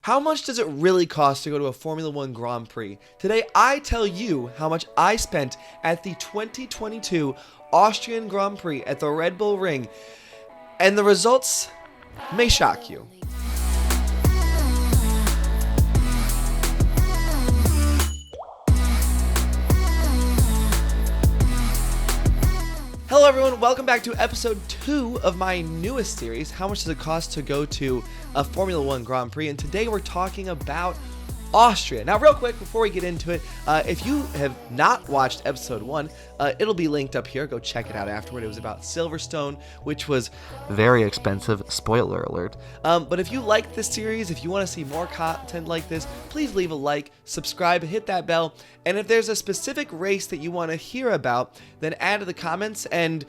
How much does it really cost to go to a Formula One Grand Prix? Today, I tell you how much I spent at the 2022 Austrian Grand Prix at the Red Bull Ring, and the results may shock you. Hello everyone, welcome back to episode 2 of my newest series, How Much Does It Cost to Go to a Formula One Grand Prix? And today we're talking about Austria. Now real quick, before we get into it, if you have not watched episode 1, it'll be linked up here. Go check it out afterward. It was about Silverstone, which was very expensive, spoiler alert. But if you like this series, if you want to see more content like this, please leave a like, subscribe, hit that bell, and if there's a specific race that you want to hear about, then add to the comments, and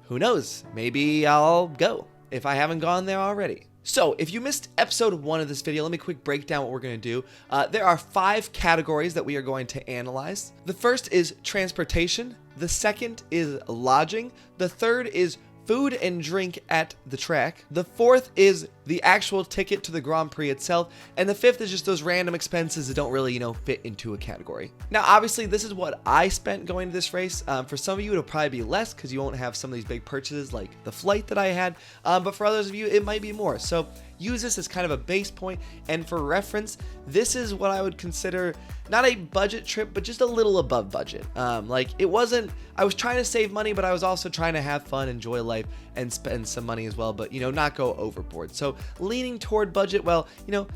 who knows, maybe I'll go if I haven't gone there already. So, if you missed episode 1 of this video, let me quick break down what we're going to do. There are 5 categories that we are going to analyze. The first is transportation. The second is lodging. The third is food and drink at the track. The fourth is the actual ticket to the Grand Prix itself. And the fifth is just those random expenses that don't really, fit into a category. Now, obviously, this is what I spent going to this race. For some of you, it'll probably be less because you won't have some of these big purchases like the flight that I had. But for others of you, it might be more. So use this as kind of a base point. And for reference, this is what I would consider not a budget trip, but just a little above budget. I was trying to save money, but I was also trying to have fun, enjoy life, and spend some money as well, but, not go overboard. So leaning toward budget,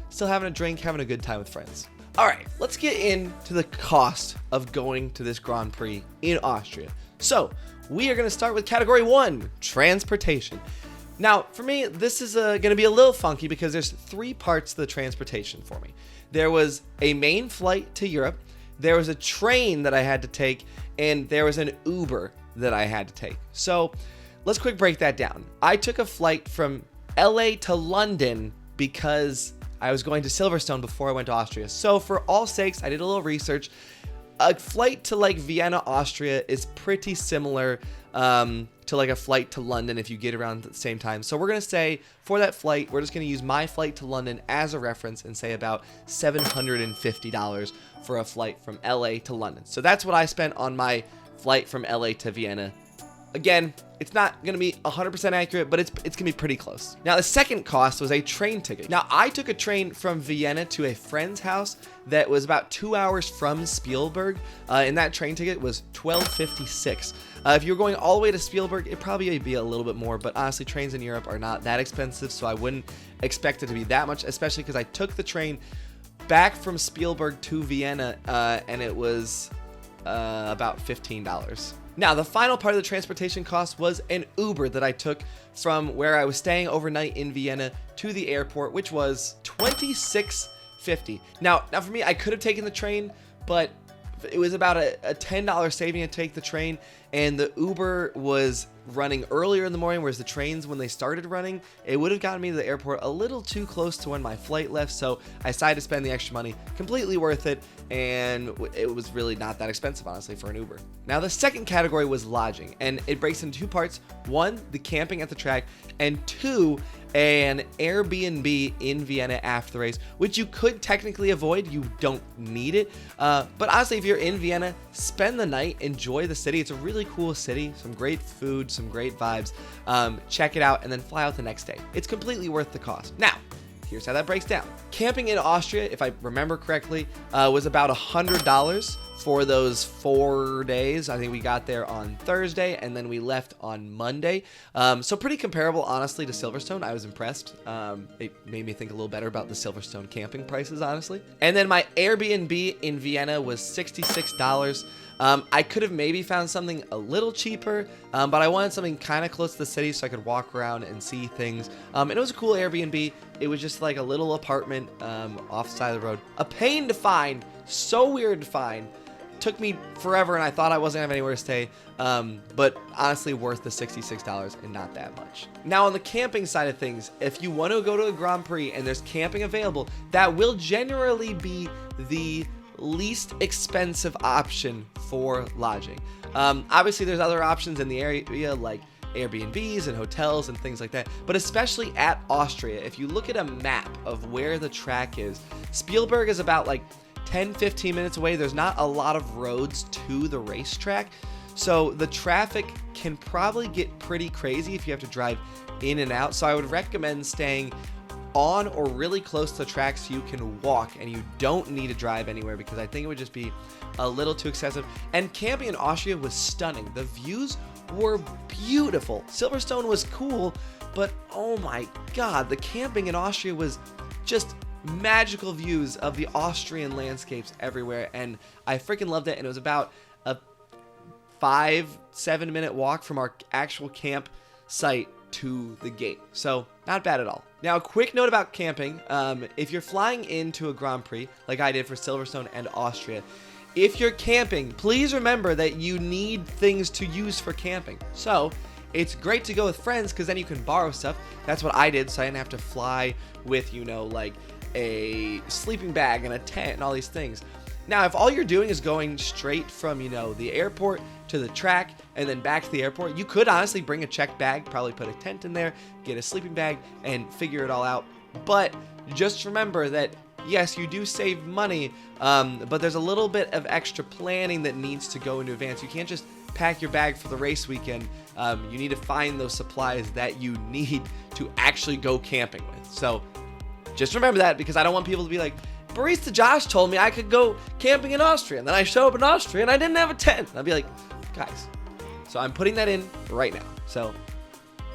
still having a drink, having a good time with friends. All right, let's get into the cost of going to this Grand Prix in Austria. So we are going to start with category 1, transportation. Now, for me, this is going to be a little funky because there's 3 parts to the transportation for me. There was a main flight to Europe, there was a train that I had to take, and there was an Uber that I had to take. So let's quick break that down. I took a flight from LA to London because I was going to Silverstone before I went to Austria. So for all sakes, I did a little research. A flight to Vienna, Austria is pretty similar to a flight to London if you get around at the same time. So we're going to say for that flight, we're just going to use my flight to London as a reference and say about $750 for a flight from LA to London. So that's what I spent on my flight from LA to Vienna. Again, it's not going to be 100% accurate, but it's going to be pretty close. Now, the second cost was a train ticket. Now, I took a train from Vienna to a friend's house that was about 2 hours from Spielberg, and that train ticket was $12.56. If you're going all the way to Spielberg, it'd probably be a little bit more, but honestly, trains in Europe are not that expensive, so I wouldn't expect it to be that much, especially because I took the train back from Spielberg to Vienna, and it was about $15. Now, the final part of the transportation cost was an Uber that I took from where I was staying overnight in Vienna to the airport, which was $26.50. Now for me, I could have taken the train, but it was about a $10 saving to take the train, and the Uber was running earlier in the morning, whereas the trains, when they started running, it would have gotten me to the airport a little too close to when my flight left, so I decided to spend the extra money. Completely worth it, and it was really not that expensive, honestly, for an Uber. Now, the second category was lodging, and it breaks into 2 parts. 1, the camping at the track, and 2, an Airbnb in Vienna after the race, which you could technically avoid. You don't need it. But honestly, if you're in Vienna, spend the night, enjoy the city. It's a really cool city, some great food, some great vibes. Check it out and then fly out the next day. It's completely worth the cost. Now, here's how that breaks down. Camping in Austria, if I remember correctly, was about $100 for those 4 days. I think we got there on Thursday and then we left on Monday. So pretty comparable, honestly, to Silverstone. I was impressed. It made me think a little better about the Silverstone camping prices, honestly. And then my Airbnb in Vienna was $66. I could have maybe found something a little cheaper, but I wanted something kind of close to the city so I could walk around and see things. And it was a cool Airbnb. It was just like a little apartment off the side of the road. A pain to find, so weird to find. Took me forever, and I thought I wasn't having anywhere to stay, but honestly worth the $66 and not that much. Now, on the camping side of things, if you want to go to a Grand Prix and there's camping available, that will generally be the least expensive option for lodging. Obviously, there's other options in the area like Airbnbs and hotels and things like that. But especially at Austria, if you look at a map of where the track is, Spielberg is about like 10-15 minutes away. There's not a lot of roads to the racetrack, so the traffic can probably get pretty crazy if you have to drive in and out. So I would recommend staying on or really close to the track so you can walk and you don't need to drive anywhere, because I think it would just be a little too excessive. And camping in Austria was stunning. The views were beautiful. Silverstone was cool, but oh my god, the camping in Austria was just magical views of the Austrian landscapes everywhere, and I freaking loved it. And it was about a 5-7 minute walk from our actual camp site to the gate, so not bad at all. Now, a quick note about camping. If you're flying into a Grand Prix like I did for Silverstone and Austria, if you're camping, please remember that you need things to use for camping. So it's great to go with friends, because then you can borrow stuff. That's what I did, so I didn't have to fly with, like a sleeping bag and a tent and all these things. Now, if all you're doing is going straight from, the airport to the track and then back to the airport, you could honestly bring a checked bag, probably put a tent in there, get a sleeping bag, and figure it all out. But just remember that, yes, you do save money, but there's a little bit of extra planning that needs to go into advance. You can't just pack your bag for the race weekend. You need to find those supplies that you need to actually go camping with. So just remember that, because I don't want people to be like, Barista Josh told me I could go camping in Austria, and then I show up in Austria and I didn't have a tent. I'd be like, guys, so I'm putting that in right now. So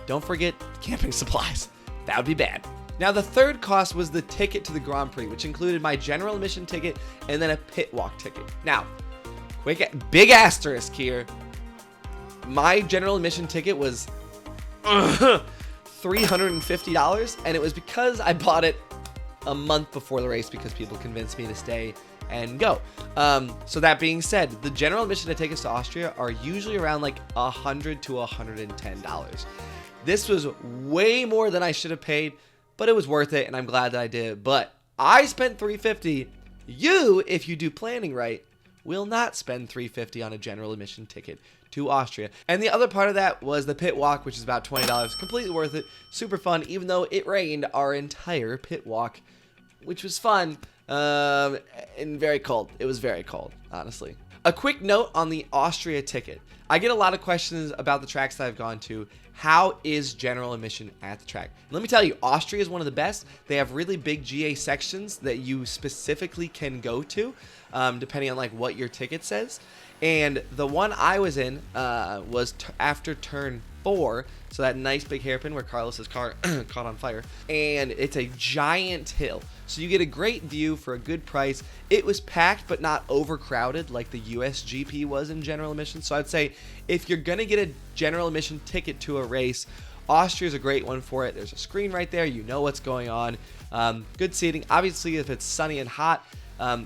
don't forget camping supplies. That would be bad. Now, the third cost was the ticket to the Grand Prix, which included my general admission ticket and then a pit walk ticket. Now, big asterisk here. My general admission ticket was $350, and it was because I bought it a month before the race because people convinced me to stay and go. So that being said, the general admission to tickets to Austria are usually around like $100 to $110. This was way more than I should have paid, but it was worth it, and I'm glad that I did. But I spent $350. You, if you do planning right, will not spend $350 on a general admission ticket to Austria. And the other part of that was the pit walk, which is about $20. Completely worth it. Super fun, even though it rained our entire pit walk, which was fun, and very cold. It was very cold, honestly. A quick note on the Austria ticket. I get a lot of questions about the tracks that I've gone to. How is general admission at the track? Let me tell you, Austria is one of the best. They have really big GA sections that you specifically can go to, depending on like what your ticket says. And the one I was in was after turn 4, so that nice big hairpin where Carlos's car caught on fire. And it's a giant hill, so you get a great view for a good price. It was packed but not overcrowded like the US GP was in general admission. So I'd say if you're gonna get a general admission ticket to a race, Austria is a great one for it. There's a screen right there, you know what's going on. Good seating. Obviously, if it's sunny and hot,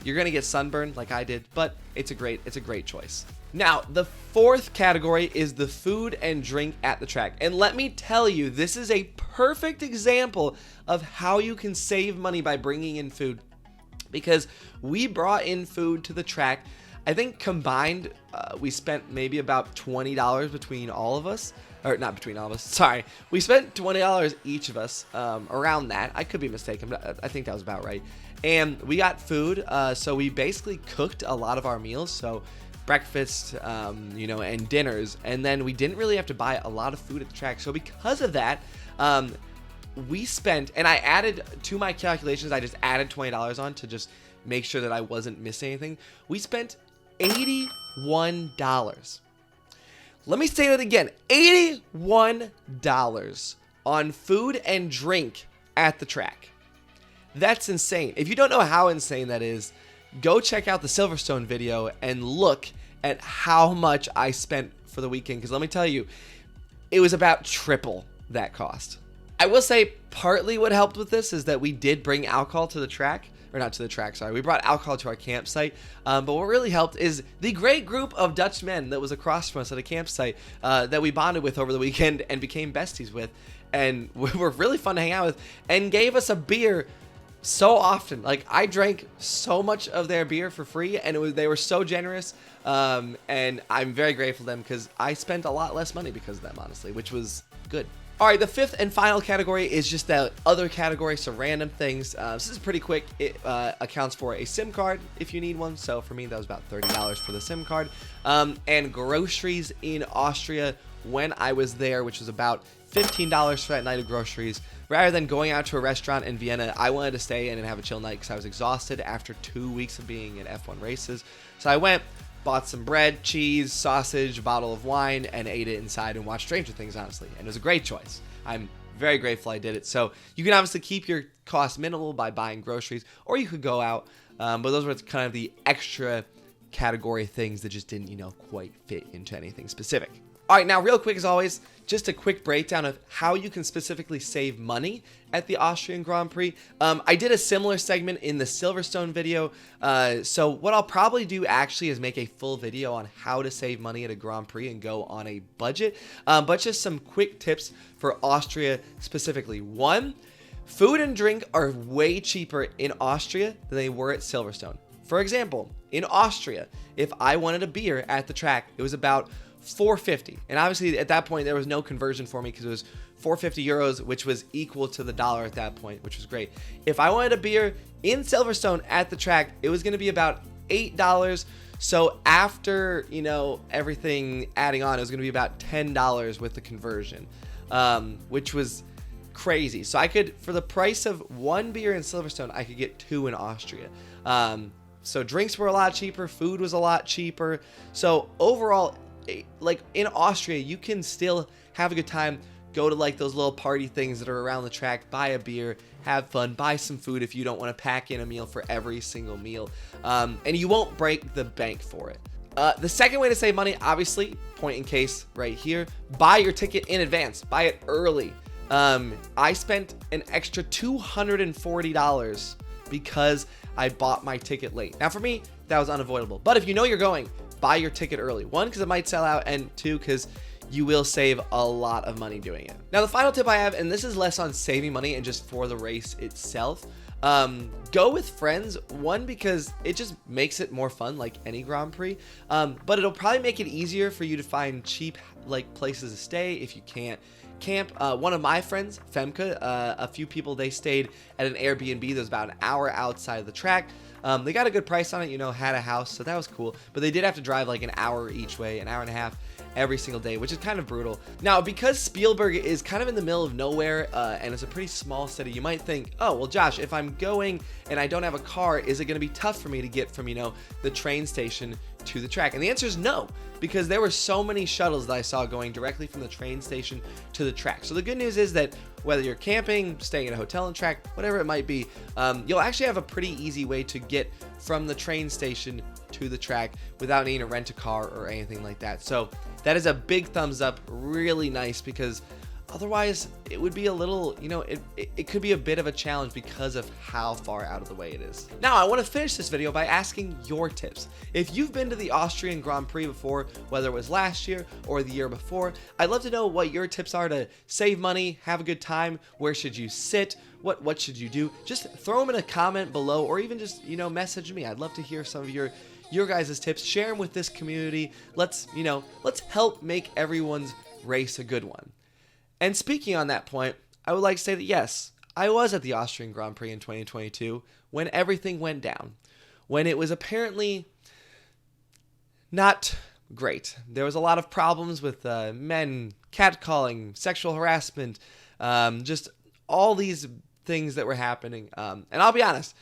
you're gonna get sunburned like I did, but it's a great choice. Now, the fourth category is the food and drink at the track. And let me tell you, this is a perfect example of how you can save money by bringing in food, because we brought in food to the track. I think combined, we spent maybe about $20 between all of us. Or not between all of us, sorry. We spent $20 each of us, around that. I could be mistaken, but I think that was about right. And we got food, so we basically cooked a lot of our meals, so breakfast, and dinners, and then we didn't really have to buy a lot of food at the track. So because of that, we spent, and I added to my calculations, I just added $20 on to just make sure that I wasn't missing anything. We spent $81. Let me say that again, $81 on food and drink at the track. That's insane. If you don't know how insane that is, go check out the Silverstone video and look at how much I spent for the weekend, because let me tell you, it was about triple that cost. I will say partly what helped with this is that we did bring alcohol to the track, or not to the track, sorry. We brought alcohol to our campsite, but what really helped is the great group of Dutch men that was across from us at a campsite that we bonded with over the weekend and became besties with, and were really fun to hang out with, and gave us a beer so often. Like, I drank so much of their beer for free, and they were so generous. And I'm very grateful to them because I spent a lot less money because of them, honestly, which was good. All right, the fifth and final category is just the other category, so random things. This is pretty quick. It accounts for a SIM card if you need one. So for me, that was about $30 for the SIM card. And groceries in Austria when I was there, which was about $15 for that night of groceries. Rather than going out to a restaurant in Vienna, I wanted to stay in and have a chill night because I was exhausted after 2 weeks of being in F1 races. So I went, bought some bread, cheese, sausage, a bottle of wine, and ate it inside and watched Stranger Things, honestly. And it was a great choice. I'm very grateful I did it. So you can obviously keep your costs minimal by buying groceries, or you could go out. But those were kind of the extra category things that just didn't, quite fit into anything specific. All right, now real quick as always, just a quick breakdown of how you can specifically save money at the Austrian Grand Prix. I did a similar segment in the Silverstone video, so what I'll probably do actually is make a full video on how to save money at a Grand Prix and go on a budget, but just some quick tips for Austria specifically. One, food and drink are way cheaper in Austria than they were at Silverstone. For example, in Austria, if I wanted a beer at the track, it was about $4.50, and obviously at that point there was no conversion for me because it was 450 euros, which was equal to the dollar at that point, which was great. If I wanted a beer in Silverstone at the track, it was going to be about $8. So after everything adding on, it was going to be about $10 with the conversion, which was crazy. So I could, for the price of one beer in Silverstone, I could get two in Austria. So drinks were a lot cheaper, food was a lot cheaper. So overall, like in Austria, you can still have a good time, go to like those little party things that are around the track, buy a beer, have fun, buy some food if you don't want to pack in a meal for every single meal, and you won't break the bank for it. The second way to save money, obviously, point in case right here, buy your ticket in advance, buy it early. I spent an extra $240 because I bought my ticket late. Now for me, that was unavoidable, but if you know you're going, buy your ticket early. One, because it might sell out, and two, because you will save a lot of money doing it. Now, the final tip I have, and this is less on saving money and just for the race itself, go with friends. One, because it just makes it more fun, like any Grand Prix, but it'll probably make it easier for you to find cheap places to stay if you can't camp. One of my friends, Femke, a few people, they stayed at an Airbnb that was about an hour outside of the track. They got a good price on it, had a house, so that was cool. But they did have to drive like an hour each way, an hour and a half every single day, which is kind of brutal. Now, because Spielberg is kind of in the middle of nowhere, and it's a pretty small city, you might think, oh, well, Josh, if I'm going and I don't have a car, is it going to be tough for me to get from, the train station to the track? And the answer is no, because there were so many shuttles that I saw going directly from the train station to the track. So the good news is that whether you're camping, staying at a hotel on track, whatever it might be, you'll actually have a pretty easy way to get from the train station to the track without needing to rent a car or anything like that. So that is a big thumbs up, really nice, because otherwise it would be a little, it could be a bit of a challenge because of how far out of the way it is. Now, I want to finish this video by asking your tips. If you've been to the Austrian Grand Prix before, whether it was last year or the year before, I'd love to know what your tips are to save money, have a good time. Where should you sit? What should you do? Just throw them in a comment below, or even just, message me. I'd love to hear some of your guys' tips. Share them with this community. Let's help make everyone's race a good one. And speaking on that point, I would like to say that yes, I was at the Austrian Grand Prix in 2022 when everything went down, when it was apparently not great. There was a lot of problems with men catcalling, sexual harassment, just all these things that were happening. And I'll be honest,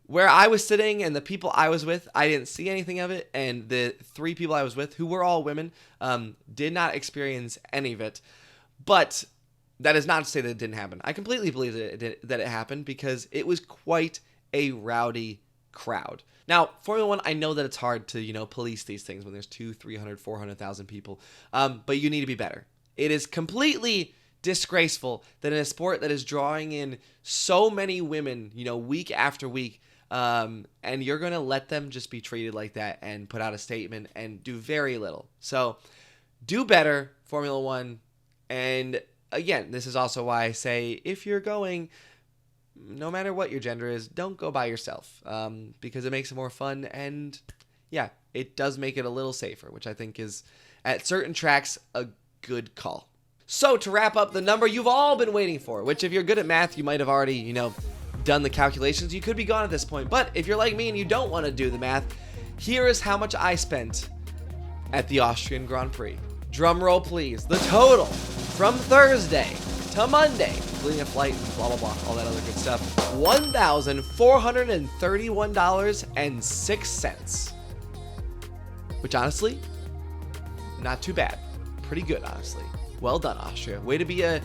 where I was sitting and the people I was with, I didn't see anything of it. And the three people I was with, who were all women, did not experience any of it. But that is not to say that it didn't happen. I completely believe that it happened because it was quite a rowdy crowd. Now, Formula One, I know that it's hard to, police these things when there's 200, 300, 400,000 people. But you need to be better. It is completely disgraceful that in a sport that is drawing in so many women, week after week, and you're going to let them just be treated like that and put out a statement and do very little. So do better, Formula One. And again, this is also why I say if you're going, no matter what your gender is, don't go by yourself, because it makes it more fun, and yeah, it does make it a little safer, which I think is, at certain tracks, a good call. So to wrap up the number you've all been waiting for, which if you're good at math, you might have already, done the calculations. You could be gone at this point, but if you're like me and you don't want to do the math, here is how much I spent at the Austrian Grand Prix. Drum roll, please. The total from Thursday to Monday, including a flight and blah, blah, blah, all that other good stuff, $1,431.06. Which honestly, not too bad. Pretty good, honestly. Well done, Austria. Way to be a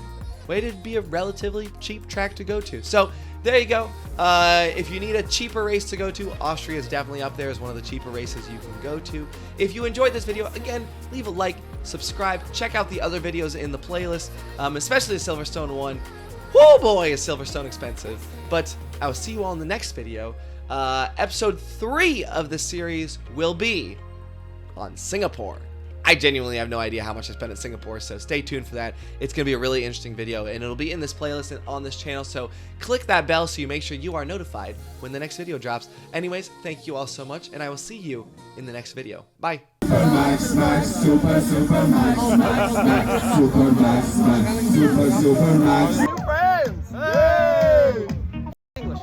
relatively cheap track to go to. So there you go. If you need a cheaper race to go to, Austria is definitely up there as one of the cheaper races you can go to. If you enjoyed this video, again, leave a like, subscribe, check out the other videos in the playlist, especially the Silverstone one. Whoa, boy, is Silverstone expensive. But I will see you all in the next video. Episode 3 of the series will be on Singapore. I genuinely have no idea how much I spent at Singapore, so stay tuned for that. It's going to be a really interesting video, and it'll be in this playlist and on this channel, so click that bell so you make sure you are notified when the next video drops. Anyways, thank you all so much, and I will see you in the next video. Bye. Super nice, nice, super, super nice, nice, nice, super nice, nice, super, super nice. New friends! Hey! English.